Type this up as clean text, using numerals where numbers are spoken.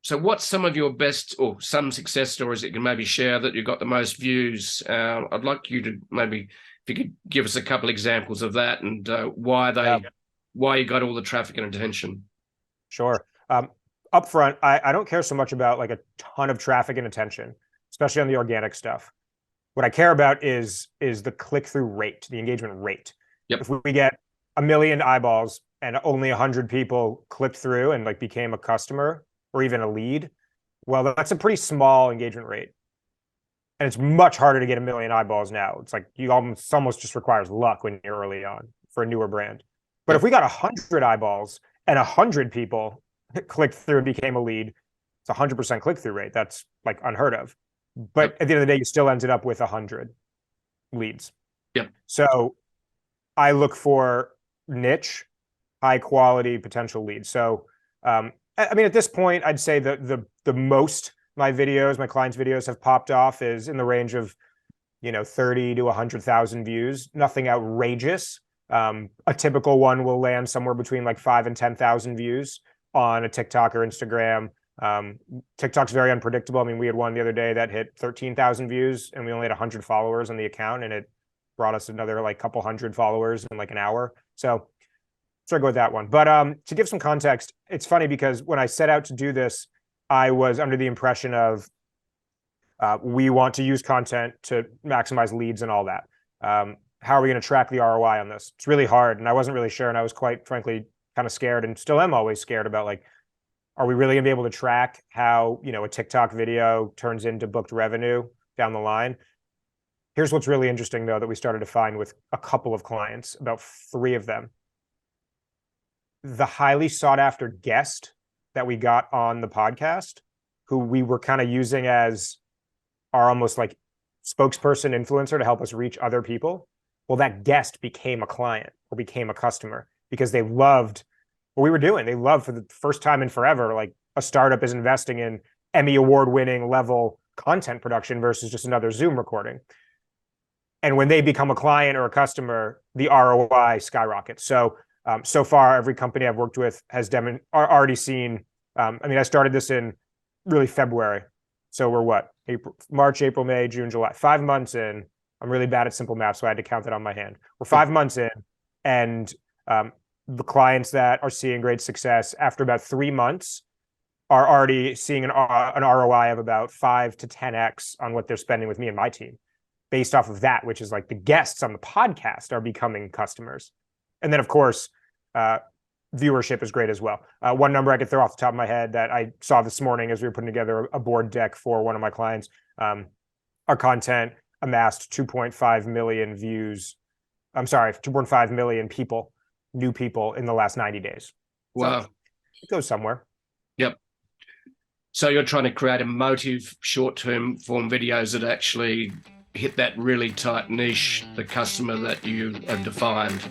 So what's some of your best or some success stories that you can maybe share that you got the most views? I'd like you to maybe, if you could give us a couple examples of that and why you got all the traffic and attention. Sure. Up front, I don't care so much about like a ton of traffic and attention, especially on the organic stuff. What I care about is the click-through rate, the engagement rate. Yep. If we get 1 million eyeballs and only 100 people clicked through and like became a customer or even a lead, well, that's a pretty small engagement rate. And it's much harder to get 1 million eyeballs now. It's like it's almost just requires luck when you're early on for a newer brand. But if we got 100 eyeballs and 100 people clicked through and became a lead, it's 100% click-through rate. That's like unheard of. But at the end of the day, you still ended up with 100 leads. Yep. So I look for niche, high quality potential leads. So I mean, at this point, I'd say the most my clients' videos have popped off is in the range of 30 to 100,000 views. Nothing outrageous. A typical one will land somewhere between like 5 and 10,000 views on a TikTok or Instagram. TikTok's very unpredictable. I mean, we had one the other day that hit 13,000 views and we only had 100 followers on the account, and it brought us another like couple hundred followers in like an hour. So I go with that one. But to give some context, it's funny because when I set out to do this, I was under the impression of we want to use content to maximize leads and all that. How are we going to track the ROI on this? It's really hard, and I wasn't really sure, and I was quite frankly kind of scared, and still am always scared about like, are we really going to be able to track how a TikTok video turns into booked revenue down the line? Here's what's really interesting, though, that we started to find with a couple of clients, about 3 of them. The highly sought after guest that we got on the podcast, who we were kind of using as our almost like spokesperson influencer to help us reach other people. Well, that guest became a client or became a customer because they loved what we were doing. They loved, for the first time in forever, like a startup is investing in Emmy award-winning level content production versus just another Zoom recording. And when they become a client or a customer, the ROI skyrockets. So far, every company I've worked with has already seen. I mean, I started this in really February. So we're what? March, April, May, June, July. 5 months in. I'm really bad at simple math, so I had to count it on my hand. We're 5 months in, and the clients that are seeing great success after about 3 months are already seeing an ROI of about 5 to 10x on what they're spending with me and my team, based off of that, which is like the guests on the podcast are becoming customers. And then, of course, viewership is great as well. One number I could throw off the top of my head that I saw this morning as we were putting together a board deck for one of my clients, our content amassed 2.5 million views. I'm sorry, 2.5 million people, new people in the last 90 days. Wow. So it goes somewhere. Yep. So you're trying to create emotive short-term form videos that actually hit that really tight niche, the customer that you have defined.